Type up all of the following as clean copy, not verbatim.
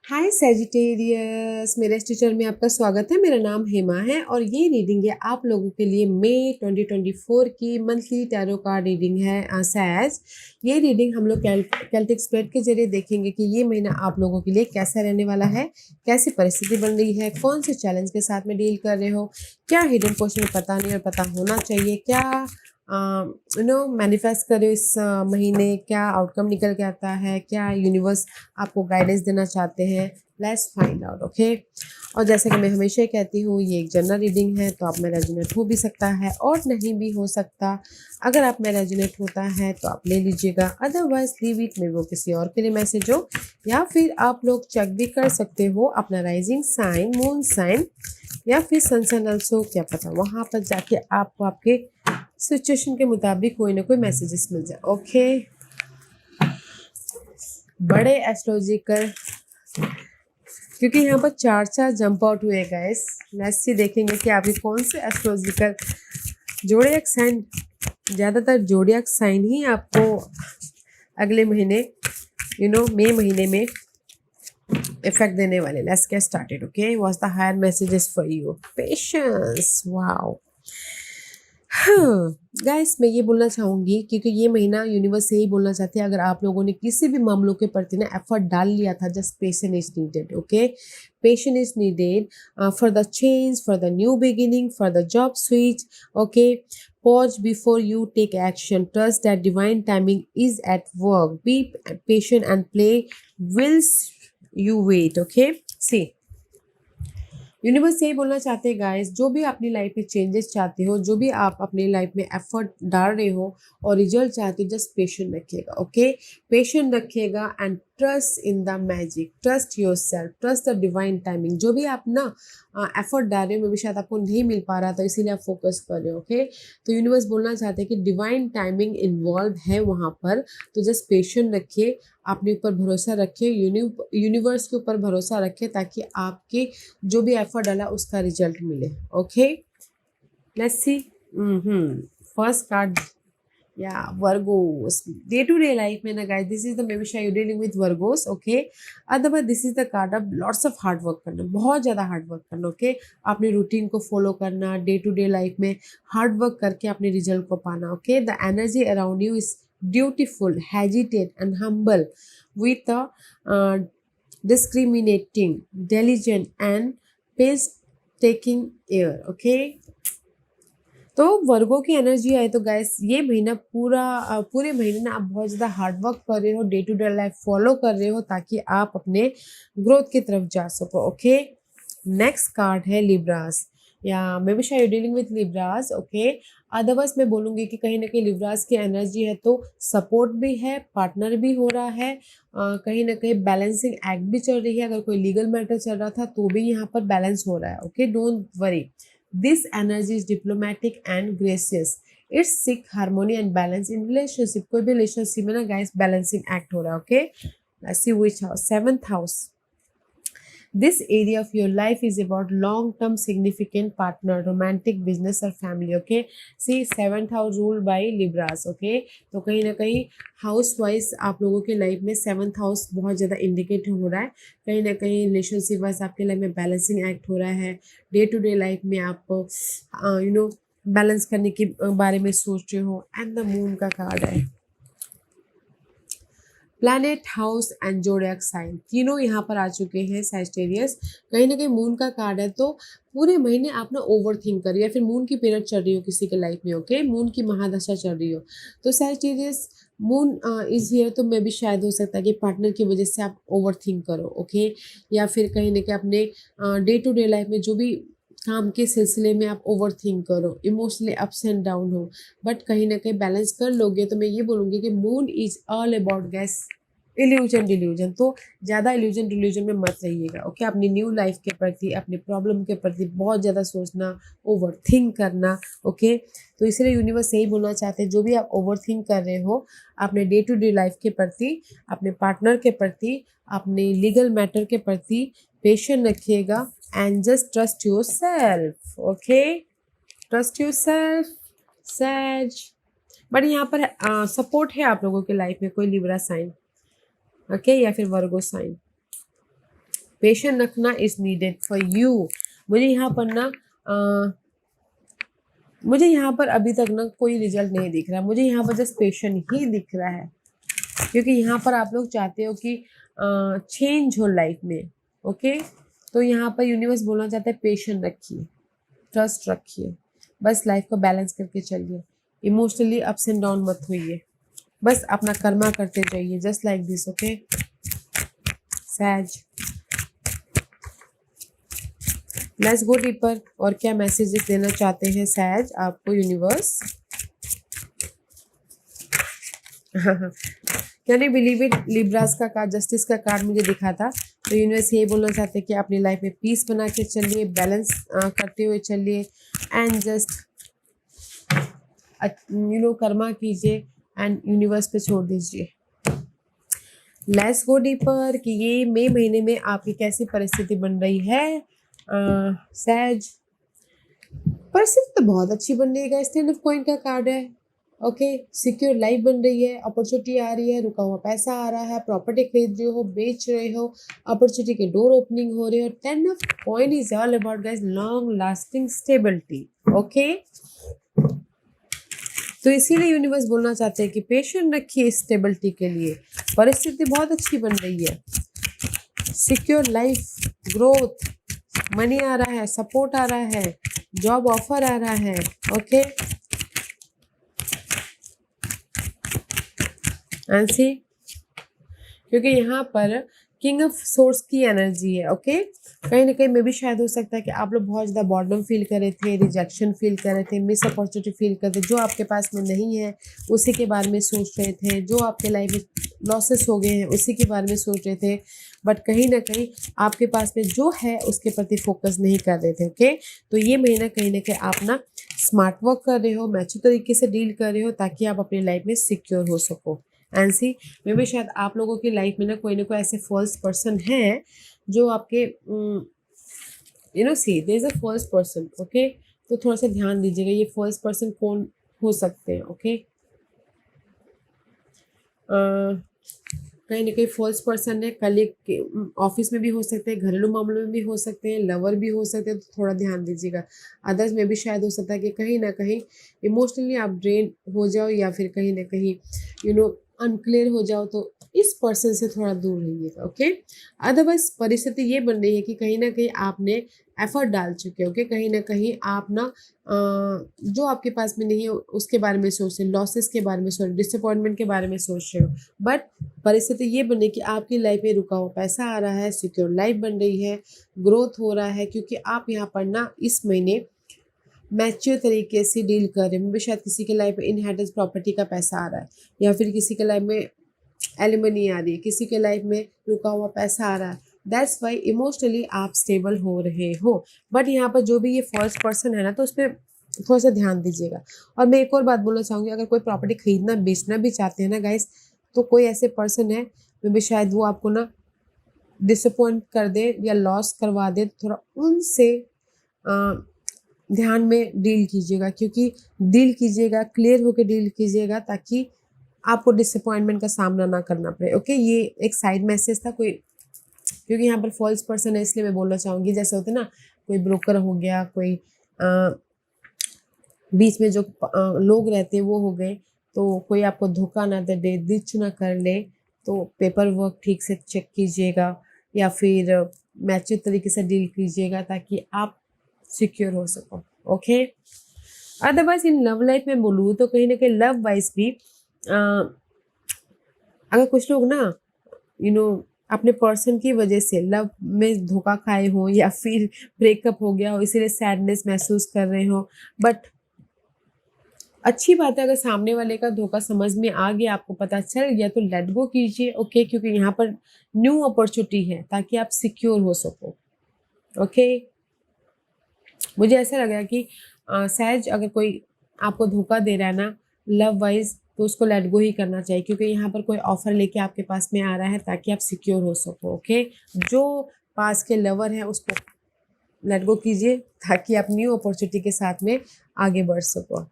हाय Sagittarius, मेरे इस teacher में आपका स्वागत है। मेरा नाम हेमा है और ये रीडिंग है आप लोगों के लिए मई 2024 की मंथली टैरो कार्ड रीडिंग है सैज। ये रीडिंग हम लोग कैल्टिक स्प्रेड के जरिए देखेंगे कि ये महीना आप लोगों के लिए कैसा रहने वाला है, कैसी परिस्थिति बन रही है, कौन से चैलेंज के साथ में डील कर रहे हो, क्या हिडन क्वेश्चन पता नहीं और पता होना चाहिए, क्या मैनिफेस्ट करो इस महीने, क्या आउटकम निकल के आता है, क्या यूनिवर्स आपको गाइडेंस देना चाहते हैं। Let's find out. ओके, और जैसे कि मैं हमेशा कहती हूँ, ये एक जनरल रीडिंग है तो आप में रेजोनेट हो भी सकता है और नहीं भी हो सकता। अगर आप में रेजोनेट होता है तो आप ले लीजिएगा, अदरवाइज लीव इट, में वो किसी और के लिए मैसेज हो। या फिर आप लोग चेक भी कर सकते हो अपना राइजिंग साइन, मून साइन या फिर सन साइन ऑल्सो, क्या पता वहाँ पर जाके आपको आपके सिचुएशन के मुताबिक कोई ना कोई मैसेजेस मिल जाए। ओके, बड़े एस्ट्रोलॉजिकल, क्योंकि यहाँ पर चार चार जंप आउट हुए गाइस। लेट्स सी, देखेंगे कि आपके कौन से एस्ट्रोलॉजिकल जोडिएक साइन, ज़्यादातर जोडिएक साइन ही आपको अगले महीने मई महीने में इफेक्ट देने वाले। Let's get started. Okay, what's the higher messages for you? Patience, wow. हाँ गाइस, मैं ये बोलना चाहूँगी क्योंकि ये महीना यूनिवर्स से ही बोलना चाहती है, अगर आप लोगों ने किसी भी मामलों के प्रति ना एफर्ट डाल लिया था, just patience is needed. Okay, patience is needed for the change, for the new beginning, for the job switch. Okay, pause before you take action, trust that divine timing is at work, be patient and play whilst you wait. Okay, see, universe यही बोलना चाहते हैं guys, जो भी अपनी life में changes चाहते हो, जो भी आप अपनी लाइफ में एफर्ट डाल रहे हो और रिजल्ट चाहते हो, जस्ट पेशेंट रखिएगा। ओके, पेशेंट रखिएगा and trust in the magic, trust your self, trust the divine timing. जो भी आप ना एफर्ट डाल रहे हो, मे भी शायद आपको नहीं मिल पा रहा, तो इसीलिए आप फोकस कर रहे हो। ओके, तो यूनिवर्स बोलना चाहते हैं कि डिवाइन टाइमिंग इन्वॉल्व है वहाँ पर, तो जस्ट पेशेंट रखिए, अपने ऊपर भरोसा रखिए, यूनिवर्स के ऊपर भरोसा रखिए, ताकि आपके जो भी एफर्ट डाला उसका रिजल्ट मिले। Okay, let's see. First card, या Virgos, day to day life में ना guys, this is the maybe शायद you dealing with Virgos. Okay, otherwise this is the card of lots of hard work करना, बहुत ज़्यादा hard work करना। Okay, अपने routine को फॉलो करना, डे टू डे लाइफ में हार्ड वर्क करके अपने रिजल्ट को पाना। Okay, the energy around you is dutiful, hesitate and humble, with a discriminating, diligent and painstaking air. Okay, तो वर्गों की एनर्जी आए तो गाइस, ये महीना पूरे महीने ना आप बहुत ज़्यादा हार्ड वर्क कर रहे हो, day to day life follow कर रहे हो, ताकि आप अपने ग्रोथ की तरफ जा सको। ओके, नेक्स्ट कार्ड है लिब्रास, या मे बी शायद dealing with Libras. Okay, otherwise मैं बोलूँगी कि कहीं ना कहीं लिब्रास की एनर्जी है तो सपोर्ट भी है, पार्टनर भी हो रहा है, कहीं ना कहीं बैलेंसिंग एक्ट भी चल रही है। अगर कोई लीगल मैटर चल रहा था तो भी यहाँ पर बैलेंस हो रहा है। Okay, don't worry, this energy is diplomatic and gracious. It's seek harmony and balance in relationship. कोई भी relationship में ना guys balancing act हो रहा है। Okay, let's see which house, seventh house. This area of your life is about long-term significant partner, romantic, business or family. Okay, see seventh house ruled by Libras. Okay, तो कहीं ना कहीं house wise आप लोगों के life में seventh house बहुत ज़्यादा इंडिकेट हो रहा है। कहीं ना कहीं रिलेशनशिप वाइज आपके लाइफ में बैलेंसिंग एक्ट हो रहा है, डे टू डे लाइफ में आप बैलेंस करने के बारे में सोच रहे हो। एंड द मून का कार्ड है, प्लैनेट, हाउस एंड जोडिएक साइन, तीनों यहाँ पर आ चुके हैं सैजिटेरियस। कहीं ना कहीं मून का कार्ड है, तो पूरे महीने आप ना ओवर थिंक करिए, या फिर मून की पीरियड चल रही हो किसी के लाइफ में। ओके, मून की महादशा चल रही हो, तो सैजिटेरियस मून इज हियर, तो मे भी शायद हो सकता है कि पार्टनर की वजह से आप ओवर थिंक करो। ओके, या फिर कहीं ना कहीं अपने डे टू डे लाइफ में जो भी काम के सिलसिले में आप ओवर थिंक करो, इमोशनली अप्स एंड डाउन हो, बट कहीं ना कहीं बैलेंस कर लोगे। तो मैं ये बोलूँगी कि moon is all about gas illusion delusion, तो ज़्यादा इल्यूजन डिल्यूजन में मत रहिएगा। ओके, अपनी न्यू लाइफ के प्रति, अपने प्रॉब्लम के प्रति बहुत ज़्यादा सोचना, ओवर थिंक करना। ओके, तो इसलिए यूनिवर्स यही बोलना चाहते हैं, जो भी आप ओवर थिंक कर रहे हो अपने डे टू डे लाइफ के प्रति, अपने पार्टनर के प्रति, अपने लीगल मैटर के प्रति पेशेंट रखिएगा and just trust yourself. Okay, trust yourself says. But यहाँ पर सपोर्ट है आप लोगों के लाइफ में, कोई लिब्रा साइन, ओके, या फिर वर्गो साइन। पेशेंस रखना इज नीडेड फॉर यू। मुझे यहाँ पर ना मुझे यहाँ पर अभी तक ना कोई रिजल्ट नहीं दिख रहा, मुझे यहाँ पर जस्ट पेशेंट ही दिख रहा है, क्योंकि यहाँ पर आप लोग चाहते हो कि चेंज हो लाइफ में। ओके, तो यहाँ पर यूनिवर्स बोलना चाहता है पेशेंट रखिए, ट्रस्ट रखिए, बस लाइफ को बैलेंस करके चलिए, इमोशनली अप्स एंड डाउन मत होइए, बस अपना कर्मा करते जाइए, just like this. Okay says, let's go deeper. और क्या मैसेजेस देना चाहते हैं सैज आपको universe? Can you believe it, Libras का कार्ड, जस्टिस का कार्ड मुझे दिखा था। तो यूनिवर्स ये बोलना चाहते हैं कि अपनी लाइफ में पीस बना के चलिए, बैलेंस करते हुए चलिए, एंड जस्ट कर्मा कीजिए एंड यूनिवर्स पे छोड़ दीजिए। लेट्स गो डीपर कि ये मई महीने में आपकी कैसी परिस्थिति बन रही है सैज। परिस्थिति तो बहुत अच्छी बन रही है, इस 10 ऑफ कॉइन का कार्ड है। ओके, सिक्योर लाइफ बन रही है, अपॉर्चुनिटी आ रही है, रुका हुआ पैसा आ रहा है, प्रॉपर्टी खरीद रहे हो, बेच रहे हो, अपॉर्चुनिटी के डोर ओपनिंग हो रहे हो। 10 of coin is all about guys long lasting stability. Okay, तो इसीलिए यूनिवर्स बोलना चाहते हैं कि पेशेंट रखिए स्टेबिलिटी के लिए, परिस्थिति बहुत अच्छी बन रही है, सिक्योर लाइफ, ग्रोथ, मनी आ रहा है, सपोर्ट आ रहा है, जॉब ऑफर आ रहा है। ओके ऐसी, क्योंकि यहाँ पर किंग ऑफ सोर्स की एनर्जी है। ओके, कहीं ना कहीं में भी शायद हो सकता है कि आप लोग बहुत ज़्यादा बॉर्डम फील कर रहे थे, रिजेक्शन फील कर रहे थे, मिस अपॉर्चुनिटी फील कर रहे थे, जो आपके पास में नहीं है उसी के बारे में सोच रहे थे, जो आपके लाइफ में लॉसेस हो गए हैं उसी के बारे में सोच रहे थे, बट कहीं ना कहीं आपके पास में जो है उसके प्रति फोकस नहीं कर रहे थे। ओके, तो ये महीना कहीं ना कहीं आप ना स्मार्ट वर्क कर रहे हो, मैच्योर तरीके से डील कर रहे हो, ताकि आप अपनी लाइफ में सिक्योर हो सको। एंड सी, मे भी शायद आप लोगों की लाइफ में ना कोई ऐसे फॉल्स पर्सन है जो आपके see there is a false person. Okay, तो थोड़ा सा ध्यान दीजिएगा ये फॉल्स पर्सन कौन हो सकते हैं। ओके, कहीं ना कहीं फॉल्स पर्सन है, कलीग ऑफिस में भी हो सकते हैं, घरेलू मामलों में भी हो सकते हैं, लवर भी हो सकते हैं, तो थोड़ा ध्यान दीजिएगा। अदर्स में भी शायद हो सकता है कि कहीं ना कहीं इमोशनली आप ड्रेन हो जाओ, या फिर कहीं ना कहीं अनक्लियर हो जाओ, तो इस पर्सन से थोड़ा दूर रहिएगा। ओके, अदरवाइज परिस्थिति ये बन रही है कि कहीं ना कहीं आपने एफर्ट डाल चुके हो, ओके, कहीं ना कहीं आप ना जो आपके पास में नहीं है उसके बारे में सोच रहे, लॉसेस के बारे में सोच रहे, डिसअपॉइंटमेंट के बारे में सोच रहे हो, बट परिस्थिति ये बने कि आपकी लाइफ में रुका हुआ पैसा आ रहा है, सिक्योर लाइफ बन रही है, ग्रोथ हो रहा है, क्योंकि आप यहाँ पर ना इस महीने मैच्योर तरीके से डील कर रहे हैं। शायद किसी के लाइफ में इनहेरिटेंस प्रॉपर्टी का पैसा आ रहा है, या फिर किसी के लाइफ में एलिमनी आ रही है, किसी के लाइफ में रुका हुआ पैसा आ रहा है, दैट्स वाई इमोशनली आप स्टेबल हो रहे हो। बट यहाँ पर जो भी ये फर्स्ट पर्सन है ना, तो उस पर थोड़ा सा ध्यान दीजिएगा। और मैं एक और बात बोलना चाहूँगी, अगर कोई प्रॉपर्टी खरीदना बेचना भी चाहते हैं ना गाइस, तो कोई ऐसे पर्सन है मे भी शायद वो आपको ना डिसअपॉइंट कर दे या लॉस करवा दे, थोड़ा उनसे ध्यान में डील कीजिएगा, क्योंकि डील कीजिएगा क्लियर होकर डील कीजिएगा, ताकि आपको डिसअपॉइंटमेंट का सामना ना करना पड़े। ओके, ये एक साइड मैसेज था कोई, क्योंकि यहाँ पर फॉल्स पर्सन है इसलिए मैं बोलना चाहूँगी, जैसे होते ना कोई ब्रोकर हो गया, कोई बीच में जो लोग रहते हैं वो हो गए, तो कोई आपको धोखा ना दे, डिच ना कर ले, तो पेपर वर्क ठीक से चेक कीजिएगा, या फिर मैच्योर तरीके से डील कीजिएगा, ताकि आप सिक्योर हो सको। Okay, otherwise in love life में बोलूँ तो कहीं ना कहीं लव वाइज भी अगर कुछ लोग ना अपने पर्सन की वजह से लव में धोखा खाए हो, या फिर ब्रेकअप हो गया हो, इसीलिए सैडनेस महसूस कर रहे हो, बट अच्छी बात है अगर सामने वाले का धोखा समझ में आ गया, आपको पता चल गया, तो लेट गो कीजिए। ओके, क्योंकि यहाँ पर न्यू अपॉर्चुनिटी है, ताकि आप सिक्योर हो सको। ओके, मुझे ऐसा लगा कि सहज अगर कोई आपको धोखा दे रहा है ना लव वाइज, तो उसको लेट गो ही करना चाहिए, क्योंकि यहाँ पर कोई ऑफर लेके आपके पास में आ रहा है, ताकि आप सिक्योर हो सको। ओके, जो पास के लवर हैं उसको लेट गो कीजिए, ताकि आप न्यू अपॉर्चुनिटी के साथ में आगे बढ़ सको।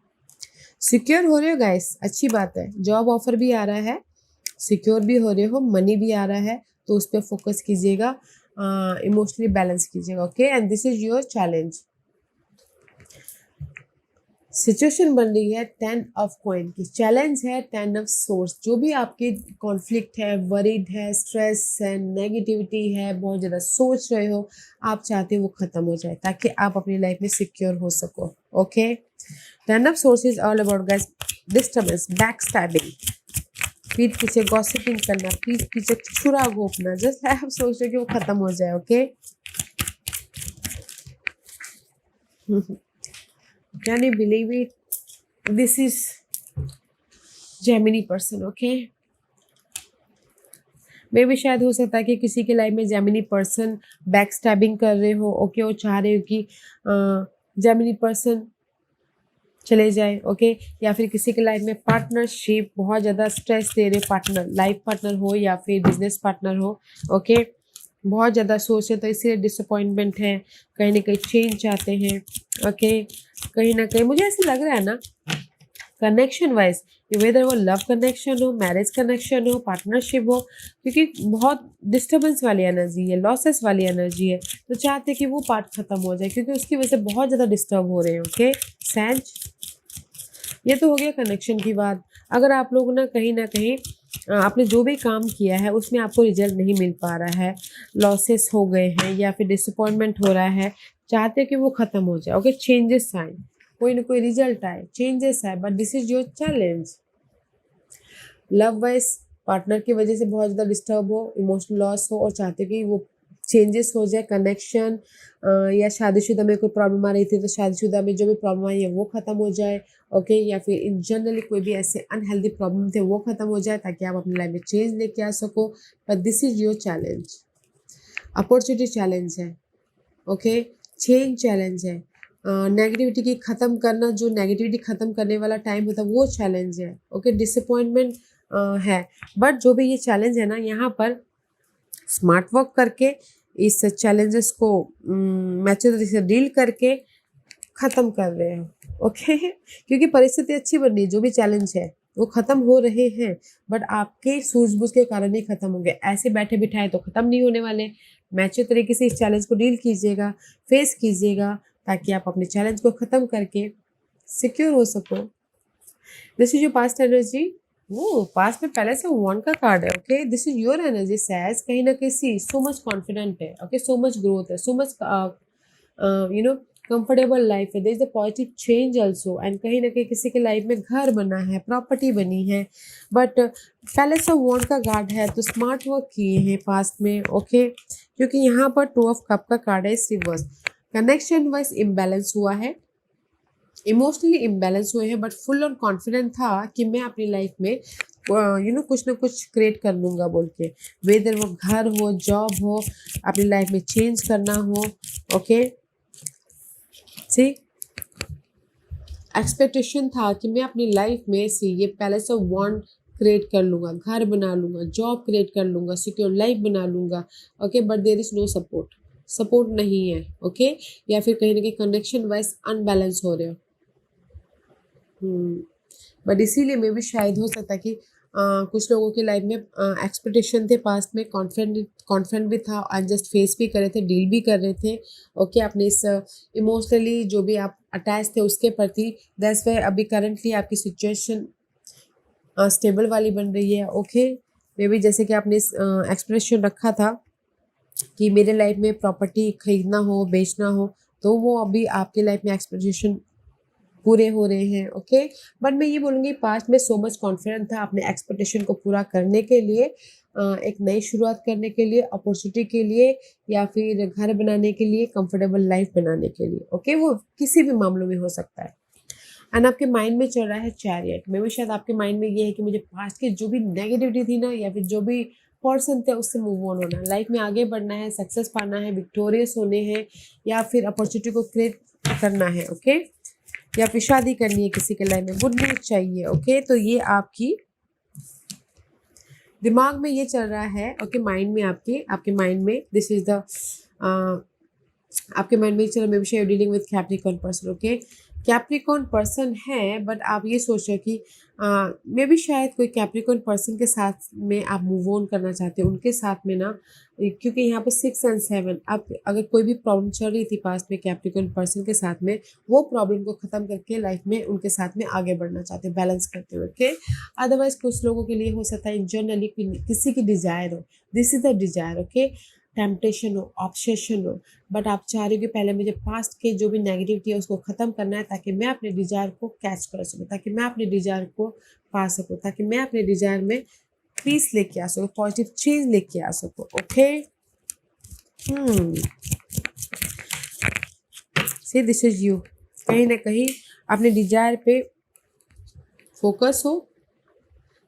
सिक्योर हो रहे हो गाइस, अच्छी बात है, जॉब ऑफर भी आ रहा है, सिक्योर भी हो रहे हो, मनी भी आ रहा है, तो उस पर फोकस कीजिएगा। इमोशनली बैलेंस कीजिएगा, okay, and this is your challenge. Situation बन रही है 10 ऑफ कॉइन की, चैलेंज है 10 ऑफ सोर्स। जो भी आपके कॉन्फ्लिक्ट है, वरीड है, स्ट्रेस है, नेगेटिविटी है, बहुत ज़्यादा सोच रहे हो, आप चाहते हो वो ख़त्म हो जाए ताकि आप अपनी लाइफ में सिक्योर हो सको, okay. 10 of source is all about guys disturbance, back stabbing, पीठ पीछे गॉसिपिंग करना, पीठ पीछे छुरा घोंपना, जस्ट आप सोच रहे हो कि वो ख़त्म हो जाए, okay. Can you believe it? This is Gemini person, okay? मे भी शायद हो सकता है कि किसी की लाइफ में जेमिनी पर्सन बैक स्टैबिंग कर रहे हो, ओके, वो चाह रहे हो कि जेमिनी पर्सन चले जाए, ओके, या फिर किसी की लाइफ में पार्टनरशिप बहुत ज़्यादा स्ट्रेस दे रहे पार्टनर, लाइफ पार्टनर हो या फिर बिजनेस पार्टनर हो, ओके, बहुत ज़्यादा सोचे तो इसीलिए डिसअपॉइंटमेंट है, कहीं ना कहीं चेंज चाहते हैं, ओके। कहीं ना कहीं मुझे ऐसा लग रहा है ना कनेक्शन वाइज, वेदर वो लव कनेक्शन हो, मैरिज कनेक्शन हो, पार्टनरशिप हो, क्योंकि बहुत डिस्टर्बेंस वाली एनर्जी है, लॉसेस वाली एनर्जी है, तो चाहते कि वो पार्ट खत्म हो जाए क्योंकि उसकी वजह से बहुत ज़्यादा डिस्टर्ब हो रहे हैं, ओके। सैज, ये तो हो गया कनेक्शन की बात। अगर आप लोग ना कहीं आपने जो भी काम किया है उसमें आपको रिजल्ट नहीं मिल पा रहा है, लॉसेस हो गए हैं या फिर डिसअपॉइंटमेंट हो रहा है, चाहते हैं कि वो ख़त्म हो जाए, ओके, चेंजेस आए, कोई ना कोई रिजल्ट आए, चेंजेस आए, but this is your challenge. Love wise partner की वजह से बहुत ज़्यादा डिस्टर्ब हो, इमोशनल लॉस हो और चाहते कि वो चेंजेस हो जाए, कनेक्शन या शादीशुदा में कोई प्रॉब्लम आ रही थी तो शादीशुदा में जो भी प्रॉब्लम आई है वो ख़त्म हो जाए, ओके, या फिर इन जनरली कोई भी ऐसे अनहेल्दी प्रॉब्लम थे वो ख़त्म हो जाए ताकि आप अपनी लाइफ में चेंज लेके आ सको, but this is your challenge. Opportunity challenge है, ओके, चेंज चैलेंज है, नेगेटिविटी की ख़त्म करना, जो नेगेटिविटी ख़त्म करने वाला टाइम होता है वो चैलेंज है, ओके, डिसअपॉइंटमेंट है, बट जो भी ये चैलेंज है ना, यहाँ पर स्मार्ट वर्क करके इस चैलेंजेस को मैच्योरिटी से डील करके ख़त्म कर रहे हैं, ओके। क्योंकि परिस्थिति अच्छी बन रही है, जो भी चैलेंज है वो ख़त्म हो रहे हैं, बट आपके सूझबूझ के कारण ही ख़त्म होंगे, ऐसे बैठे बिठाए तो ख़त्म नहीं होने वाले। मैच्योर तरीके से इस चैलेंज को डील कीजिएगा, फेस कीजिएगा, ताकि आप अपने चैलेंज को ख़त्म करके सिक्योर हो सको। This is your past energy. वो पास्ट में पहले से वन का कार्ड है, okay, this is your energy. Says कहीं ना कहीं सो मच कॉन्फिडेंट है, ओके, सो मच ग्रोथ है, so much you know comfortable life है, there is a positive change also, and कहीं ना कहीं किसी के लाइफ में घर बना है, प्रॉपर्टी बनी है, बट पैलेस ऑफ वॉन्ड का कार्ड है तो स्मार्ट वर्क किए हैं पास्ट में, ओके, क्योंकि यहाँ पर 2 ऑफ कप का कार्ड है, इस रिवर्स। कनेक्शन वाइज इम्बैलेंस हुआ है, इमोशनली इम्बैलेंस हुए हैं, बट फुल ऑन कॉन्फिडेंट था कि मैं अपनी लाइफ में कुछ ना कुछ क्रिएट कर लूँगा बोल के, वेदर वो घर हो, जॉब हो, अपनी लाइफ में चेंज करना हो, ओके। सी एक्सपेक्टेशन था कि मैं अपनी लाइफ में ये पैलेस ऑफ वॉन्ड क्रिएट कर लूँगा, घर बना लूँगा, जॉब क्रिएट कर लूँगा, सिक्योर लाइफ बना लूँगा, okay, but there is no support नहीं है, ओके, या फिर कहीं ना कहीं कनेक्शन वाइज अनबैलेंस हो रहे हो, बट इसीलिए मैं भी शायद हो सकता है कि कुछ लोगों की लाइफ में एक्सपेक्टेशन थे, पास्ट में कॉन्फिडेंट भी था, और जस्ट फेस भी कर रहे थे, डील भी कर रहे थे, ओके, अपने इस इमोशनली जो भी आप अटैच थे उसके प्रति, दैट्स व्हाई अभी करंटली आपकी सिचुएशन स्टेबल वाली बन रही है, ओके। मे बी जैसे कि आपने एक्सप्रेशन रखा था कि मेरे लाइफ में प्रॉपर्टी खरीदना हो, बेचना हो, तो वो अभी आपके लाइफ में एक्सपेक्टेशन पूरे हो रहे हैं, ओके। बट मैं ये बोलूँगी पास्ट में सो मच कॉन्फिडेंट था अपने एक्सपेक्टेशन को पूरा करने के लिए, एक नई शुरुआत करने के लिए, अपॉर्चुनिटी के लिए, या फिर घर बनाने के लिए, कंफर्टेबल लाइफ बनाने के लिए, ओके, वो किसी भी मामलों में हो सकता है। एंड आपके माइंड में चल रहा है चैरियट, मे भी शायद आपके माइंड में ये है कि मुझे पास्ट की जो भी नेगेटिविटी थी ना, या फिर जो भी पर्सन थे उससे मूव ऑन होना है, लाइफ में आगे बढ़ना है, सक्सेस पाना है, विक्टोरियस होने हैं, या फिर अपॉर्चुनिटी को क्रिएट करना है, ओके, या फिर शादी करनी है किसी के लाइफ में, गुड न्यूज चाहिए, ओके। तो ये आपकी दिमाग में ये चल रहा है, ओके, माइंड में आपके माइंड में दिस इज द आपके माइंड में चलो may be you dealing with Capricorn person, okay. Capricorn person है, बट आप ये सोच रहे हो कि मे भी शायद कोई कैप्रिकॉर्न पर्सन के साथ में आप मूव ऑन करना चाहते हो उनके साथ में ना, क्योंकि यहाँ पे 6 और 7 आप अगर कोई भी प्रॉब्लम चल रही थी पास्ट में कैप्रिकॉर्न पर्सन के साथ में, वो प्रॉब्लम को ख़त्म करके लाइफ में उनके साथ में आगे बढ़ना चाहते हो बैलेंस करते हुए। ओके, अदरवाइज कुछ लोगों के लिए हो सकता है जनरली किसी की डिजायर हो, this is the desire. Okay, temptation हो, ऑब्सेशन हो, बट आप चाह रहे हो कि पहले मुझे पास्ट के जो भी नेगेटिविटी है उसको ख़त्म करना है ताकि मैं अपने डिजायर को कैच कर सकूँ, ताकि मैं अपने डिजायर को पा सकूँ, ताकि मैं अपने डिजायर में पीस लेके आ सकूँ, पॉजिटिव चेंज लेके आ सकूँ। Okay, see this is you. कहीं ना कहीं अपने डिजायर पे फोकस हो,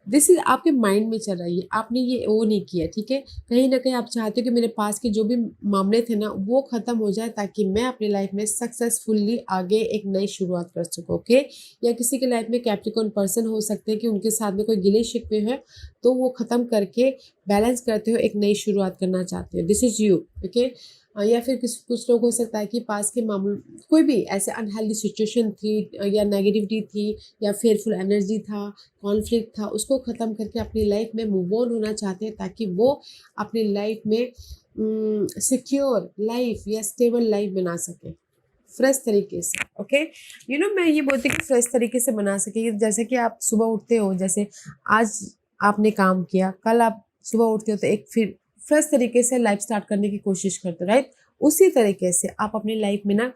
दिस इज आपके माइंड में चल रही है, आपने ये वो नहीं किया। ठीक है, कहीं ना कहीं आप चाहते हो कि मेरे पास के जो भी मामले थे ना वो ख़त्म हो जाए ताकि मैं अपनी लाइफ में सक्सेसफुली आगे एक नई शुरुआत कर सकूँ। ओके, या किसी के लाइफ में कैप्रिकॉर्न पर्सन हो सकते हैं कि उनके साथ में कोई गिले शिकवे है तो वो ख़त्म करके बैलेंस करते हो एक नई शुरुआत करना चाहते हो। This is you. ओके, या फिर कुछ लोग हो सकता है कि पास के मामले कोई भी ऐसे अनहेल्दी सिचुएशन थी या नेगेटिविटी थी या फेयरफुल एनर्जी था, कॉन्फ्लिक्ट था, उसको ख़त्म करके अपनी लाइफ में मूव ऑन होना चाहते हैं ताकि वो अपनी लाइफ में सिक्योर लाइफ या स्टेबल लाइफ बना सके फ्रेश तरीके से। ओके, मैं ये बोलती हूँ कि फ्रेश तरीके से बना सके। जैसे कि आप सुबह उठते हो, जैसे आज आपने काम किया, कल आप सुबह उठते हो तो एक फिर फ्रेश तरीके से लाइफ स्टार्ट करने की कोशिश करते हो, राइट। उसी तरीके से आप अपनी लाइफ में ना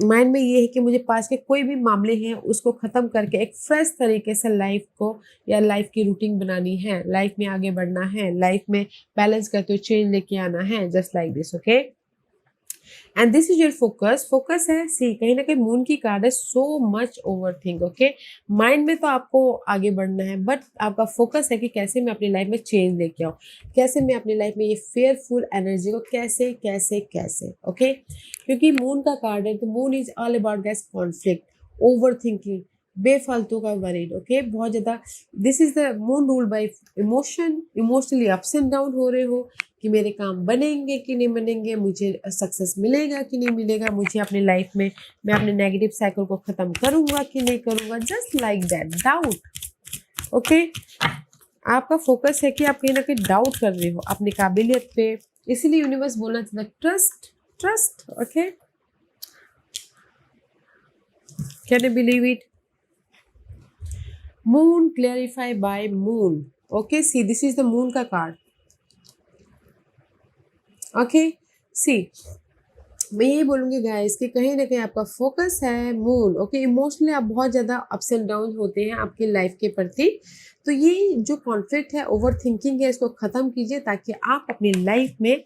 माइंड में ये है कि मुझे पास के कोई भी मामले हैं उसको ख़त्म करके एक फ्रेश तरीके से लाइफ को या लाइफ की रूटीन बनानी है, लाइफ में आगे बढ़ना है, लाइफ में बैलेंस करते हुए चेंज लेके आना है, just like this. Okay, and this is your focus. Focus है, सी कहीं ना कहीं मून की कार्ड है, so much over think. Okay, mind में तो आपको आगे बढ़ना है बट आपका फोकस है कि कैसे मैं अपनी लाइफ में चेंज लेके आऊँ, कैसे मैं अपनी लाइफ में ये फेयरफुल एनर्जी को कैसे कैसे कैसे। ओके, क्योंकि मून का कार्ड है तो moon is all about gas conflict, over thinking, बेफालतू का वरीड। ओके, बहुत ज़्यादा this is the moon rule by emotion, emotionally ups and down हो रहे हो कि मेरे काम बनेंगे कि नहीं बनेंगे, मुझे सक्सेस मिलेगा कि नहीं मिलेगा, मुझे अपनी लाइफ में मैं अपने नेगेटिव साइकिल को ख़त्म करूँगा कि नहीं करूँगा, just like that doubt. Okay, आपका फोकस है कि आप कहीं ना कहीं डाउट कर रहे हो अपनी काबिलियत पे, इसीलिए यूनिवर्स बोलना चाहता है trust trust. Okay, can you believe it? Moon clarify by moon. Okay, see this is the moon का कार्ड। ओके, सी मैं यही बोलूँगी गाइस कि कहीं ना कहीं आपका फोकस है मून। ओके, इमोशनली आप बहुत ज़्यादा अप्स एंड डाउन होते हैं आपकी लाइफ के प्रति, तो ये जो कॉन्फ्लिक्ट है, ओवर थिंकिंग है, इसको ख़त्म कीजिए ताकि आप अपनी लाइफ में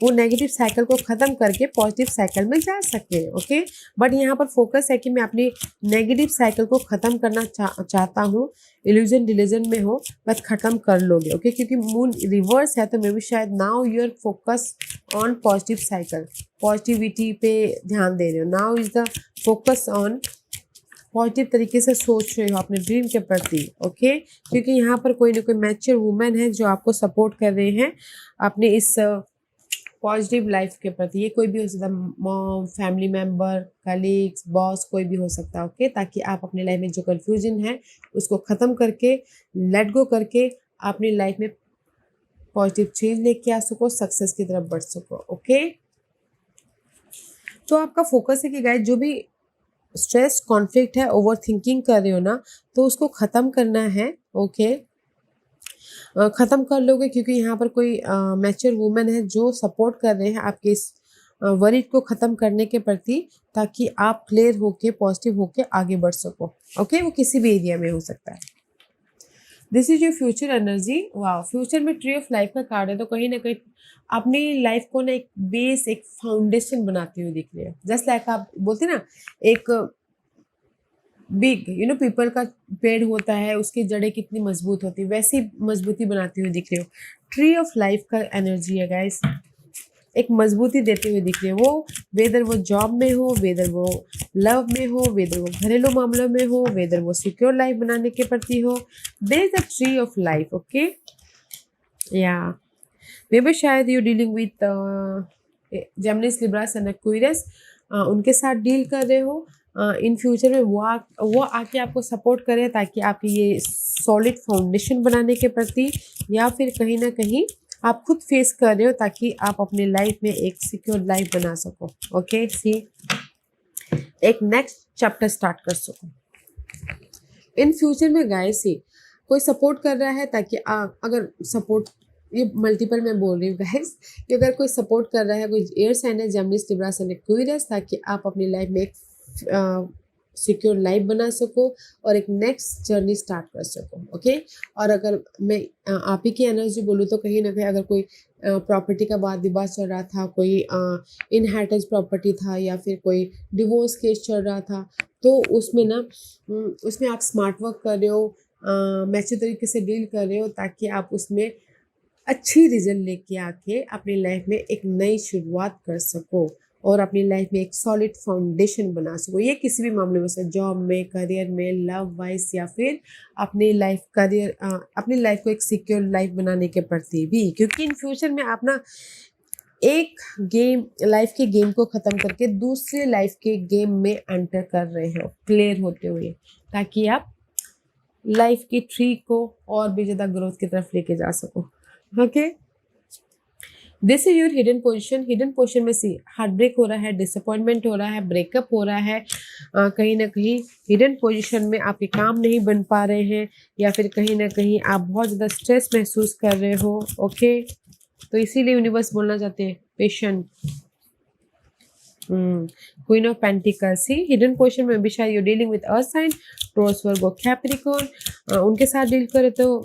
वो नेगेटिव साइकिल को ख़त्म करके पॉजिटिव साइकिल में जा सके। ओके, बट यहाँ पर फोकस है कि मैं अपनी नेगेटिव साइकिल को ख़त्म करना चाहता हूँ, इल्यूजन डिलीजन में हो बट ख़त्म कर लोगे। ओके, क्योंकि मून रिवर्स है तो मे भी शायद now your focus on positive cycle, positivity पे ध्यान दे रहे हो। Now is the focus on positive तरीके से सोच रहे हो अपने ड्रीम के प्रति। ओके, क्योंकि यहाँ पर कोई ना कोई मैच्योर वुमेन है जो आपको सपोर्ट कर रहे हैं अपने इस पॉजिटिव लाइफ के प्रति। ये कोई भी हो सकता है, mom, family member, colleagues, boss, कोई भी हो सकता है। ओके, ताकि आप अपनी लाइफ में जो कन्फ्यूजन है उसको ख़त्म करके, लेट गो करके अपनी लाइफ में पॉजिटिव चेंज लेके आ सको, सक्सेस की तरफ बढ़ सको। ओके, तो आपका फोकस है कि गाइस जो भी स्ट्रेस, कॉन्फ्लिक्ट है, ओवर थिंकिंग कर रहे हो ना, तो उसको ख़त्म करना है। ओके, ख़त्म कर लोगे क्योंकि यहाँ पर कोई मैच्योर वुमेन है जो सपोर्ट कर रहे हैं आपके इस वरीड को ख़त्म करने के प्रति, ताकि आप क्लियर होके पॉजिटिव होके आगे बढ़ सको। ओके, वो किसी भी एरिया में हो सकता है। This is your future energy. वाह, फ्यूचर में ट्री ऑफ लाइफ का कार्ड है, तो कहीं ना कहीं अपनी लाइफ को ना एक बेस, एक फाउंडेशन बनाते हुए दिख रहे हो। जस्ट लाइक आप बोलते ना एक बिग पीपल का पेड़ होता है, उसकी जड़ें कितनी मजबूत होती है, वैसी मजबूती बनाते हुए दिख रहे हो। ट्री ऑफ लाइफ का एनर्जी है गाइस, एक मजबूती देते हुए दिख रहे हो। वो वेदर वो जॉब में हो, वेदर वो लव में हो, वेदर वो घरेलू मामलों में हो, वेदर वो सिक्योर लाइफ बनाने के प्रति हो, there is a tree of life. Okay, या मे बी शायद you dealing with Geminis, Libras and Aquarius, उनके साथ डील कर रहे हो। इन फ्यूचर में वो आके आपको सपोर्ट करे ताकि आप ये सॉलिड फाउंडेशन बनाने के प्रति, या फिर कहीं ना कहीं आप खुद फेस कर रहे हो ताकि आप अपने लाइफ में एक सिक्योर लाइफ बना सको। ओके, सी एक नेक्स्ट चैप्टर स्टार्ट कर सको इन फ्यूचर में। गाइस सी कोई सपोर्ट कर रहा है ताकि अगर सपोर्ट, ये मल्टीपल मैं बोल रही हूँ गाइस, कि अगर कोई सपोर्ट कर रहा है, कोई एयर साइन है, जेमिनी, लिब्रा सन, एक्वेरियस, ताकि आप अपनी लाइफ में एक सिक्योर लाइफ बना सको और एक नेक्स्ट जर्नी स्टार्ट कर सको। ओके, और अगर मैं आप ही की एनर्जी बोलूँ तो कहीं ना कहीं अगर कोई प्रॉपर्टी का वाद विवाद चल रहा था, कोई इनहेरिटेंस प्रॉपर्टी था, या फिर कोई डिवोर्स केस चल रहा था, तो उसमें ना उसमें आप स्मार्ट वर्क कर रहे हो, मैच्योर तरीके से डील कर रहे हो ताकि आप उसमें अच्छी रिजल्ट लेके आके अपनी लाइफ में एक नई शुरुआत कर सको और अपनी लाइफ में एक सॉलिड फाउंडेशन बना सको। ये किसी भी मामले में से, जॉब में, करियर में, लव वाइज, या फिर अपनी लाइफ अपनी लाइफ को एक सिक्योर लाइफ बनाने के प्रति भी, क्योंकि इन फ्यूचर में आप ना एक गेम, लाइफ के गेम को ख़त्म करके दूसरे लाइफ के गेम में एंटर कर रहे हो क्लियर होते हुए, ताकि आप लाइफ की ट्री को और भी ज़्यादा ग्रोथ की तरफ लेके जा सको। Okay, this is your hidden position. Hidden position में सी हार्ट ब्रेक हो रहा है, डिसअपॉइंटमेंट हो रहा है, ब्रेकअप हो रहा है, कहीं ना कहीं हिडन पोजीशन में आपके काम नहीं बन पा रहे हैं, या फिर कहीं ना कहीं आप बहुत ज़्यादा स्ट्रेस महसूस कर रहे हो। ओके, तो इसीलिए यूनिवर्स बोलना चाहते हैं patient. Queen of pentacles, see hidden position में भी शायद you dealing with earth sign, Taurus, Virgo, Capricorn, उनके साथ डील करे तो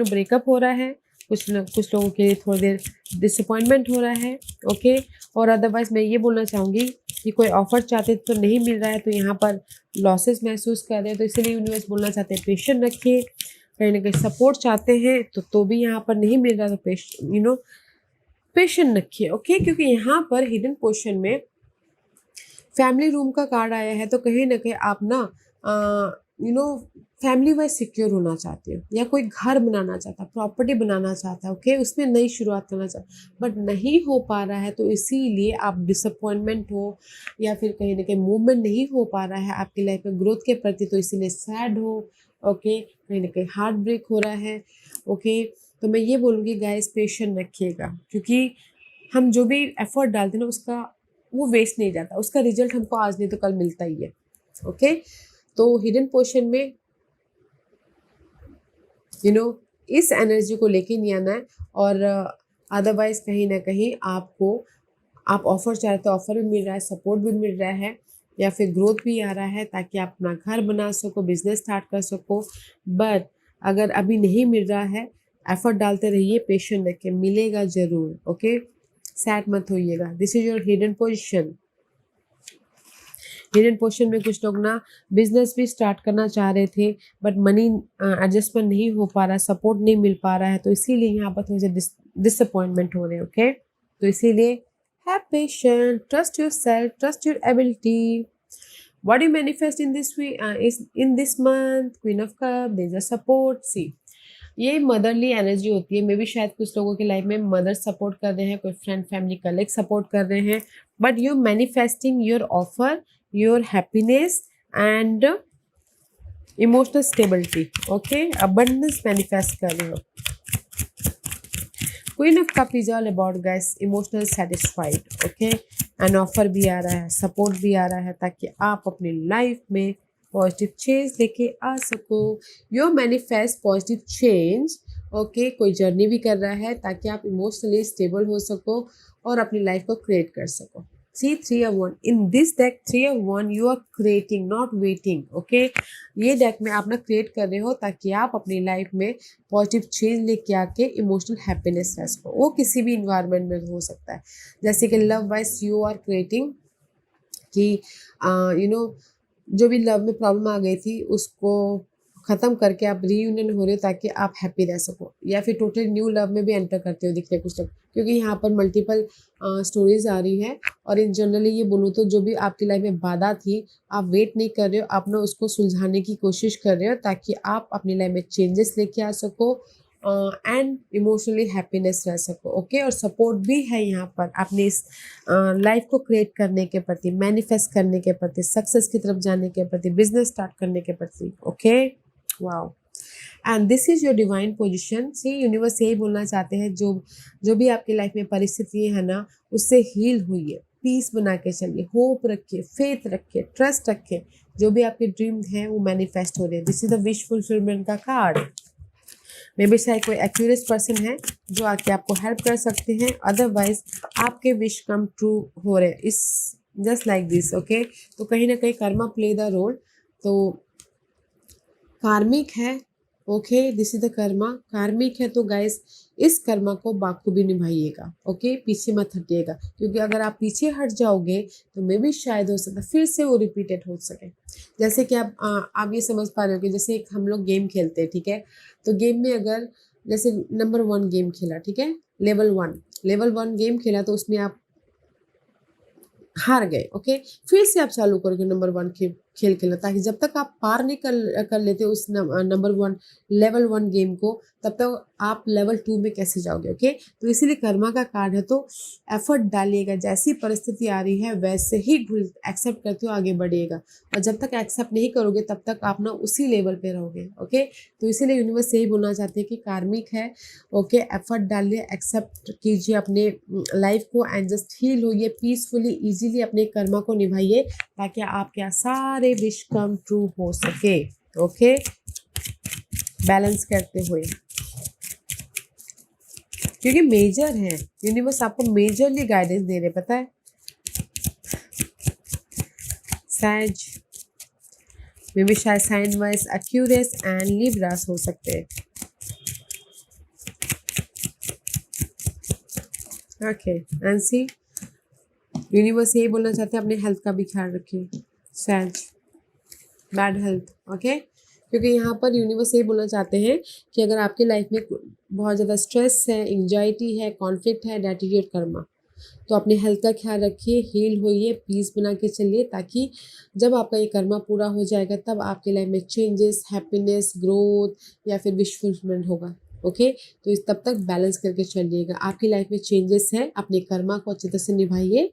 ब्रेकअप हो रहा है, कुछ लोगों के लिए थोड़ी देर डिसअपॉइंटमेंट हो रहा है। ओके, और अदरवाइज मैं ये बोलना चाहूँगी कि कोई ऑफर चाहते तो नहीं मिल रहा है, तो यहाँ पर लॉसेस महसूस कर रहे हैं, तो इसीलिए यूनिवर्स बोलना चाहते हैं पेशेंट रखिए। कहीं ना कहीं सपोर्ट चाहते हैं तो भी यहाँ पर नहीं मिल रहा, तो पेशेंट रखिए। ओके, क्योंकि यहाँ पर हिडन पोजीशन में फैमिली रूम का कार्ड आया है, तो कहीं ना कहीं आप ना फैमिली वाइज सिक्योर होना चाहते हो, या कोई घर बनाना चाहता है, प्रॉपर्टी बनाना चाहता है, ओके, उसमें नई शुरुआत करना चाहता है, बट नहीं हो पा रहा है, तो इसीलिए आप डिसअपॉइंटमेंट हो, या फिर कहीं ना कहीं मूवमेंट नहीं हो पा रहा है आपकी लाइफ में ग्रोथ के प्रति, तो इसीलिए सैड हो। ओके, कहीं ना कहीं हार्ट ब्रेक हो रहा है। ओके, तो मैं ये बोलूँगी गाइस पेशेंट रखिएगा, क्योंकि हम जो भी एफर्ट डालते हैं ना उसका वो वेस्ट नहीं जाता, उसका रिजल्ट हमको आज नहीं तो कल मिलता ही है। ओके, तो हिडन पोजीशन में इस एनर्जी को लेके नहीं आना है, और अदरवाइज कहीं ना कहीं आप ऑफर चाहते तो ऑफर भी मिल रहा है, सपोर्ट भी मिल रहा है, या फिर ग्रोथ भी आ रहा है ताकि आप अपना घर बना सको, बिजनेस स्टार्ट कर सको। बट अगर अभी नहीं मिल रहा है, एफर्ट डालते रहिए, पेशेंट रखिए, मिलेगा जरूर। ओके, सैड मत होइएगा। This is your hidden position. Hidden position में कुछ लोग ना बिजनेस भी स्टार्ट करना चाह रहे थे, बट मनी एडजस्टमेंट नहीं हो पा रहा, सपोर्ट नहीं मिल पा रहा है, तो इसीलिए यहाँ पर थोड़े से डिसअपॉइंटमेंट हो रहे हैं। ओके, तो इसीलिए have patience, trust yourself, trust your ability. What you manifest in this in this month? Queen of cup, there is a support. See ये मदरली एनर्जी होती है, मे बी शायद कुछ लोगों की लाइफ में मदर सपोर्ट कर रहे हैं, कोई फ्रेंड, फैमिली, कलीग सपोर्ट कर रहे हैं, but you manifesting your offer, your happiness and emotional stability. Okay, abundance manifest कर रहे हो। Queen of cup is all about guys emotional satisfied. Okay, and offer भी आ रहा है, सपोर्ट भी आ रहा है, ताकि आप अपनी लाइफ में पॉजिटिव चेंज लेके आ सको। Your manifest positive change. Okay, कोई जर्नी भी कर रहा है ताकि आप इमोशनली स्टेबल हो सको और अपनी लाइफ को क्रिएट कर सको। See 3 of 1 in this deck, 3 of 1 you are creating, not waiting. Okay, ये डेक में आप ना क्रिएट कर रहे हो ताकि आप अपनी लाइफ में पॉजिटिव चेंज लेके आके इमोशनल हैप्पीनेस रह सको। वो किसी भी इन्वायरमेंट में हो सकता है, जैसे कि love wise you are creating कि जो भी लव में प्रॉब्लम आ गई थी उसको ख़त्म करके आप रीयूनियन हो रहे हो ताकि आप हैप्पी रह सको, या फिर टोटली न्यू लव में भी एंटर करते हो दिख रहे कुछ लोग, क्योंकि यहाँ पर मल्टीपल स्टोरीज आ रही है। और इन जनरली ये बोलूँ तो जो भी आपकी लाइफ में बाधा थी, आप वेट नहीं कर रहे हो, आप ना उसको सुलझाने की कोशिश कर रहे हो ताकि आप अपनी लाइफ में चेंजेस लेके आ सको एंड इमोशनली हैप्पीनेस रह सको। ओके, और सपोर्ट भी है यहाँ पर अपनी इस लाइफ को क्रिएट करने के प्रति, मैनिफेस्ट करने के प्रति, सक्सेस की तरफ जाने के प्रति, बिजनेस स्टार्ट करने के प्रति। Okay, wow, and this is your divine position. See, universe यही बोलना चाहते हैं, जो जो भी आपकी लाइफ में परिस्थिति है ना, उससे हील हुई है, पीस बना के चलिए, होप रखिए, फेथ रखिए, ट्रस्ट रखिए, जो भी आपके ड्रीम है वो मैनिफेस्ट हो रहे हैं। This is the wish fulfilment का कार्ड। मे बी शायद कोई एक्यूरेट पर्सन है जो आके आपको हेल्प कर सकते हैं, अदरवाइज आपके विश कम ट्रू हो रहे हैं इस जस्ट लाइक दिस। ओके, तो कहीं ना कहीं कर्मा प्ले द रोल, तो कार्मिक है। Okay, this is the Karma, कार्मिक है, तो गाइस इस कर्मा को बाखूबी निभाइएगा। ओके, पीछे मत हटिएगा, क्योंकि अगर आप पीछे हट जाओगे तो मे भी शायद हो सकता फिर से वो रिपीटेड हो सके। जैसे कि आप ये समझ पा रहे हो कि जैसे एक हम लोग गेम खेलते हैं, ठीक है, तो गेम में अगर जैसे नंबर 1 गेम खेला, ठीक है, लेवल वन गेम खेला, तो उसमें आप हार गए। ओके, फिर से आप चालू करोगे नंबर 1 खेल खेलना, ताकि जब तक आप पार नहीं कर लेते उस नंबर 1 लेवल 1 गेम को, तब तक आप लेवल 2 में कैसे जाओगे। ओके, तो इसीलिए कर्मा का कार्ड है, तो एफर्ट डालिएगा, जैसी परिस्थिति आ रही है वैसे ही एक्सेप्ट करते हो आगे बढ़िएगा, और जब तक एक्सेप्ट नहीं करोगे तब तक आप ना उसी लेवल पे रहोगे। ओके, तो इसीलिए यूनिवर्स यही बोलना चाहते हैं कि कार्मिक है। ओके, एफर्ट डालिए, एक्सेप्ट कीजिए अपने लाइफ को, एंड जस्ट हील होइए पीसफुली, इजीली अपने कर्मा को निभाइए, ताकि आपके सारे विश कम ट्रू हो सके। ओके, बैलेंस करते हुए, क्योंकि मेजर है, यूनिवर्स आपको मेजरली गाइडेंस दे रहे, पता है। सैज, मे बी शायद sign wise Aquarius and Libras हो सकते हैं। ओके, एंड सी, यूनिवर्स यही बोलना चाहते हैं, अपने हेल्थ का भी ख्याल रखिए। सैज, बैड हेल्थ। ओके, क्योंकि यहाँ पर यूनिवर्स यही बोलना चाहते हैं कि अगर आपकी लाइफ में बहुत ज़्यादा स्ट्रेस है, एंजाइटी है, कॉन्फ्लिक्ट है, दैट इज योर कर्मा, तो अपने हेल्थ का ख्याल रखिए, हील होइए, पीस बना के चलिए, ताकि जब आपका ये कर्मा पूरा हो जाएगा तब आपके लाइफ में चेंजेस, हैप्पीनेस, ग्रोथ या फिर विश फुलफिलमेंट होगा। ओके, तो इस तब तक बैलेंस करके चलिएगा। आपकी लाइफ में चेंजेस है, अपने कर्मा को अच्छी तरह से निभाइए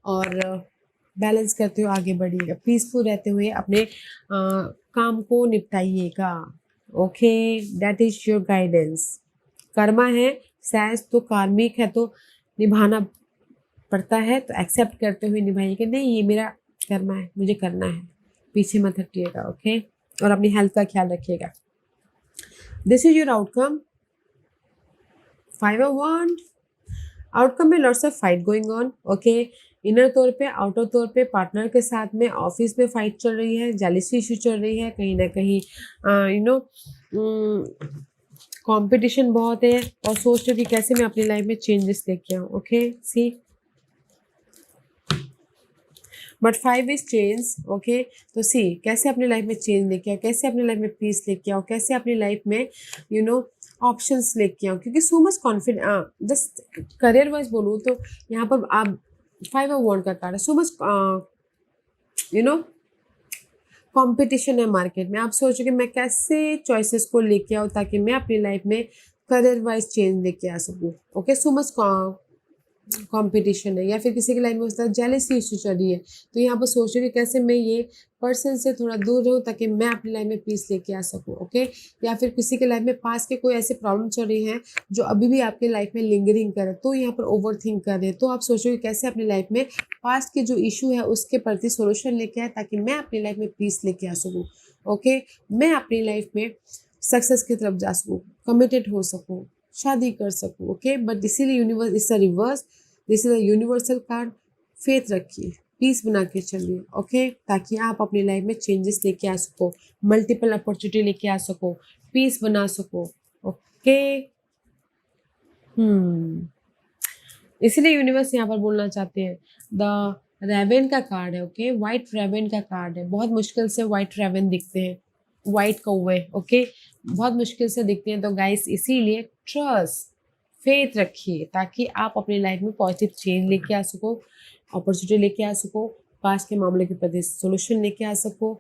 और बैलेंस करते हुए आगे बढ़िएगा, पीसफुल रहते हुए अपने काम को निपटाइएगा। Okay, that is your guidance. Karma है, सैस तो कार्मिक है, तो निभाना पड़ता है, तो एक्सेप्ट करते हुए निभाइए कि नहीं ये मेरा कर्मा है, मुझे करना है, पीछे मत हटिएगा। ओके, और अपनी हेल्थ का ख्याल रखिएगा। This is your outcome. 5 of Wands, outcome में lots of fight going on. Okay, inner तौर पे, आउटर तौर पे पार्टनर के साथ में, ऑफिस में फाइट चल रही है, जेलसी इशू चल रही है, कहीं ना कहीं कंपटीशन बहुत है, और सोच रहे हो कि कैसे मैं अपनी लाइफ में चेंजेस लेके आऊँ। Okay, see, but 5 is change. Okay, तो सी, कैसे अपनी लाइफ में चेंज लेके आओ, कैसे अपनी लाइफ में पीस लेके आओ, कैसे अपनी लाइफ में ऑप्शंस लेके आओ, क्योंकि सो much confident, just career wise बोलूँ तो यहाँ पर आप 5 of Wands का कार्ड है, सो मच कंपटीशन है मार्केट में। आप सोचो कि मैं कैसे चॉइसेस को लेके आऊँ ताकि मैं अपनी लाइफ में करियर वाइज चेंज लेके आ सकूँ। ओके, सो मच कंपटीशन है, या फिर किसी की लाइफ में उसका जेलसी इशू चल रही है, तो यहाँ पर सोच रही हूँ कि कैसे मैं ये पर्सन से थोड़ा दूर रहूँ ताकि मैं अपनी लाइफ में पीस लेके आ सकूँ। ओके, या फिर किसी के लाइफ में पास के कोई ऐसे प्रॉब्लम चल रही हैं जो अभी भी आपके लाइफ में लिंगरिंग करे, तो यहाँ पर ओवर थिंक कर रहे हैं, तो आप सोचो कि कैसे अपनी लाइफ में पास्ट के जो इशू है उसके प्रति सोल्यूशन लेके आए ताकि मैं अपनी लाइफ में पीस लेके आ सकूँ। ओके, मैं अपनी लाइफ में सक्सेस की तरफ जा सकूँ, कमिटेड हो सकूँ, शादी कर सकूँ। ओके, बट इसीलिए universe is the reverse, this is a universal card. Faith रखिए, पीस बना के चलिए। ओके, ताकि आप अपनी लाइफ में चेंजेस लेके आ सको, मल्टीपल अपॉर्चुनिटी लेके आ सको, पीस बना सको। ओके, इसलिए यूनिवर्स यहाँ पर बोलना चाहते हैं, द रेवन का कार्ड है। ओके, व्हाइट रेवन का कार्ड है, बहुत मुश्किल से व्हाइट रेवन दिखते हैं, व्हाइट कौवे। ओके, बहुत मुश्किल से दिखते हैं, तो गाइस इसीलिए ट्रस्ट, फेथ रखिए ताकि आप अपनी लाइफ में पॉजिटिव चेंज लेके आ सको, अपॉर्चुनिटी लेके आ सको, पास के मामले के प्रति सोल्यूशन लेके आ सको,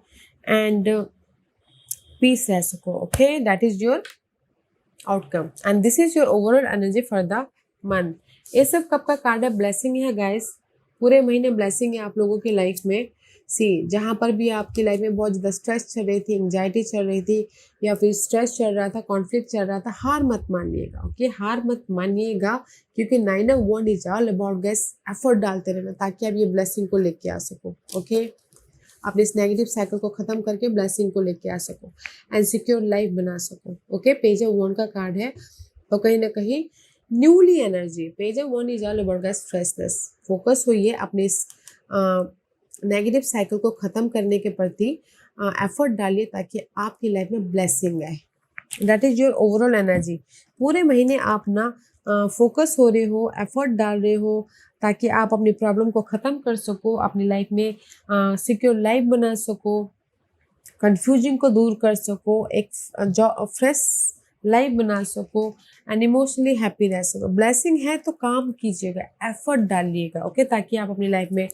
एंड पीस रह सको। Okay, that is your outcome and this is your overall energy for the month. ये सब कब का कार्ड है? ब्लेसिंग है गाइस, पूरे महीने ब्लेसिंग है आप लोगों की लाइफ में। सी, जहाँ पर भी आपकी लाइफ में बहुत ज़्यादा स्ट्रेस चल रही थी, एंग्जाइटी चल रही थी, या फिर स्ट्रेस चल रहा था, कॉन्फ्लिक्ट चल रहा था, हार मत मानिएगा। ओके, हार मत मानिएगा, क्योंकि 9 of wand is all about guess effort डालते रहना, ताकि आप ये ब्लेसिंग को लेके आ सको। ओके, अपने इस नेगेटिव साइकिल को खत्म करके ब्लेसिंग को लेके आ सको एंड सिक्योर लाइफ बना सको। ओके, पेज ऑफ वॉन्ड का कार्ड है, तो कहीं ना कहीं newly energy. Page of wand is all about guess freshness. Focus होइए अपने इस नेगेटिव साइकिल को ख़त्म करने के प्रति, एफर्ट डालिए, ताकि आपकी लाइफ में ब्लेसिंग आए। That is your overall energy. पूरे महीने आप ना फोकस हो रहे हो, एफर्ट डाल रहे हो, ताकि आप अपनी प्रॉब्लम को ख़त्म कर सको, अपनी लाइफ में सिक्योर लाइफ बना सको, कंफ्यूजन को दूर कर सको, एक फ्रेश लाइफ बना सको एंड इमोशनली हैप्पी रह सको। ब्लेसिंग है तो काम कीजिएगा, एफर्ट डालिएगा। ओके, ताकि आप अपनी लाइफ में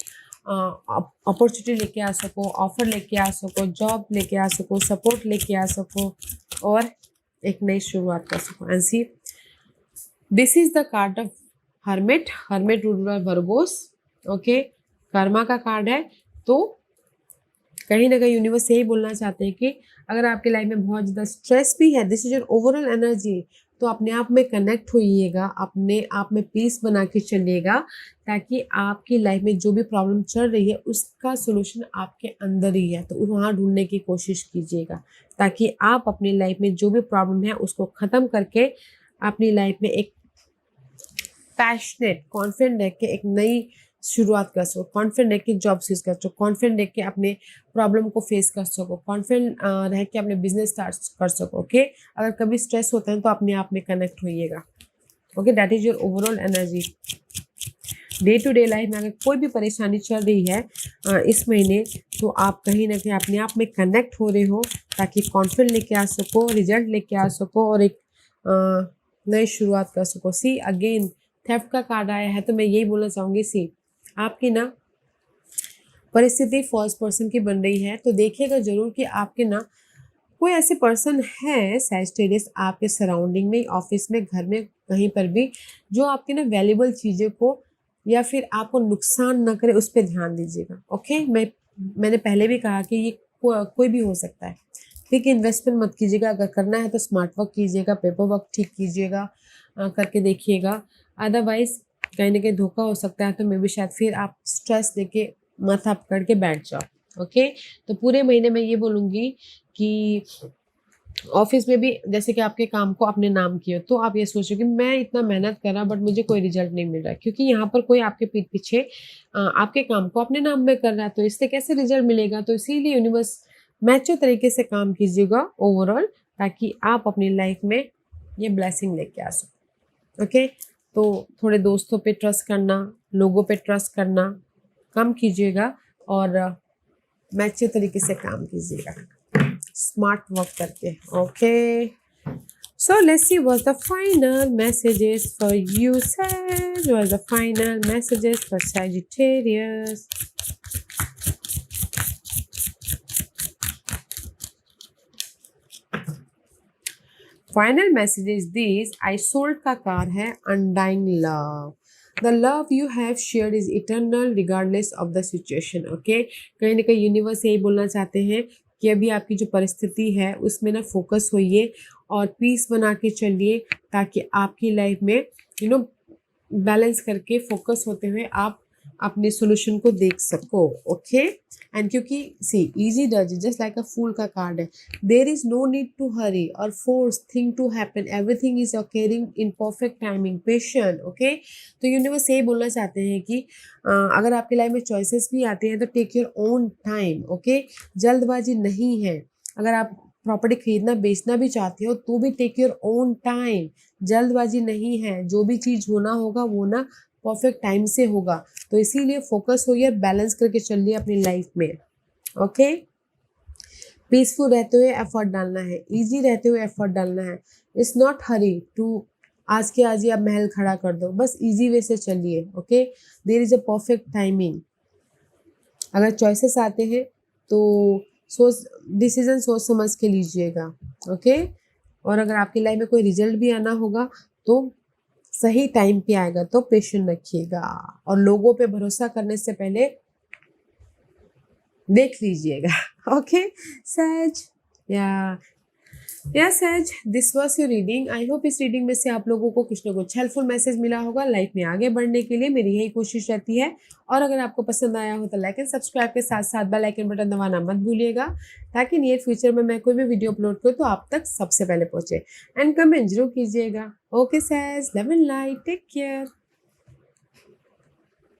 अपॉर्चुनिटी लेके आ सको, ऑफर लेके आ सको, जॉब लेके आ सको, सपोर्ट लेके आ सको, और एक नई शुरुआत कर सको। And see, this is the card of hermit. Hermit ruler Virgos. Okay, karma का कार्ड है, तो कहीं ना कहीं यूनिवर्स यही बोलना चाहते हैं कि अगर आपकी लाइफ में बहुत ज़्यादा स्ट्रेस भी है, this is your overall energy, तो अपने आप में कनेक्ट होइएगा, अपने आप में पीस बना के चलिएगा, ताकि आपकी लाइफ में जो भी प्रॉब्लम चल रही है उसका सोल्यूशन आपके अंदर ही है, तो वहाँ ढूंढने की कोशिश कीजिएगा, ताकि आप अपनी लाइफ में जो भी प्रॉब्लम है उसको ख़त्म करके अपनी लाइफ में एक पैशनेट कॉन्फिडेंट रह के एक नई शुरुआत कर सको, कॉन्फिडेंट रह के जॉब स्विच कर सको, कॉन्फिडेंट रह के अपने प्रॉब्लम को फेस कर सको, कॉन्फिडेंट रह के अपने बिजनेस स्टार्ट कर सको। ओके, अगर कभी स्ट्रेस होता है तो अपने आप में कनेक्ट होइएगा। Okay, that is your overall energy. Day to day life में अगर कोई भी परेशानी चल रही है इस महीने, तो आप कहीं ना कहीं अपने आप में कनेक्ट हो रहे हो, ताकि कॉन्फिडेंट लेके आ सको, रिजल्ट लेके आ सको, और एक नई शुरुआत कर सको। सी अगेन, थेफ्ट का कार्ड आया है, तो मैं यही बोलना चाहूँगी, सी आपकी ना परिस्थिति फर्स्ट पर्सन की बन रही है, तो देखिएगा जरूर कि आपके ना कोई ऐसे पर्सन है सैजिटेरियस आपके सराउंडिंग में, ऑफिस में, घर में, कहीं पर भी, जो आपके ना वैल्यूबल चीज़ों को या फिर आपको नुकसान न करे, उस पर ध्यान दीजिएगा। ओके, मैंने पहले भी कहा कि ये कोई भी हो सकता है, ठीक है। इन्वेस्टमेंट मत कीजिएगा, अगर करना है तो स्मार्ट वर्क कीजिएगा, पेपर वर्क ठीक कीजिएगा, करके देखिएगा, अदरवाइज कहीं ना कहीं धोखा हो सकता है, तो मे भी शायद फिर आप स्ट्रेस लेके माथा पकड़ के बैठ जाओ। ओके, तो पूरे महीने में ये बोलूँगी कि ऑफिस में भी जैसे कि आपके काम को अपने नाम किया, तो आप ये सोचो कि मैं इतना मेहनत कर रहा बट मुझे कोई रिजल्ट नहीं मिल रहा है, क्योंकि यहाँ पर कोई आपके पीठ पीछे आपके काम को अपने नाम में कर रहा है, तो इससे कैसे रिजल्ट मिलेगा। तो इसीलिए यूनिवर्स मैच्योर तरीके से काम कीजिएगा ओवरऑल, ताकि आप अपनी लाइफ में ये ब्लेसिंग लेके आ सको। ओके, तो थोड़े दोस्तों पे ट्रस्ट करना, लोगों पे ट्रस्ट करना कम कीजिएगा, और मैच्योर तरीके से काम कीजिएगा, स्मार्ट वर्क करके। Okay, so let's see what's the final messages for you, Sag. What's the final messages for Sagittarius? Final message is this. Isolde का कार है, undying love. The love you have shared is eternal regardless of the situation. Okay, कहीं ना कहीं universe यही बोलना चाहते हैं कि अभी आपकी जो परिस्थिति है उसमें ना फोकस होइए और पीस बना के चलिए, ताकि आपकी लाइफ में बैलेंस करके फोकस होते हुए आप अपने सोल्यूशन को देख सको। ओके, एंड क्योंकि see easy does just like a fool का कार्ड है, there is no need to hurry और force thing to happen, everything is occurring in perfect timing, patient. Okay, तो यूनिवर्स यही बोलना चाहते हैं कि अगर आपकी लाइफ में चॉइसेस भी आते हैं तो take your own time. Okay, जल्दबाजी नहीं है। अगर आप प्रॉपर्टी खरीदना बेचना भी चाहते हो तो भी टेक योर ओन टाइम, जल्दबाजी नहीं है। जो भी चीज़ होना होगा वो ना परफेक्ट टाइम से होगा, तो इसीलिए फोकस होइए, बैलेंस करके चलिए अपनी लाइफ में। ओके, पीसफुल रहते हुए एफर्ट डालना है, इजी रहते हुए एफर्ट डालना है। इट्स नॉट हरी टू आज के आज ही आप महल खड़ा कर दो, बस इजी वे से चलिए। Okay, there is a perfect timing. अगर चॉइसेस आते हैं तो सोच डिसीजन सोच समझ के लीजिएगा। ओके, और अगर आपकी लाइफ में कोई रिजल्ट भी आना होगा तो सही टाइम पे आएगा, तो पेशेंस रखिएगा और लोगों पे भरोसा करने से पहले देख लीजिएगा। ओके सहज, या सहज, this was your reading. I hope इस रीडिंग में से आप लोगों को कुछ ना कुछ हेल्पफुल मैसेज मिला होगा। लाइफ में आगे बढ़ने के लिए मेरी यही कोशिश रहती है। और अगर आपको पसंद आया हो तो लाइक एंड सब्सक्राइब के साथ साथ बेल आइकन बटन दबाना मत भूलिएगा, ताकि नियर फ्यूचर में मैं कोई भी वीडियो अपलोड करूँ तो आप तक सबसे पहले पहुंचे। एंड कमेंट जरूर कीजिएगा। ओके सहज, love and light, take care.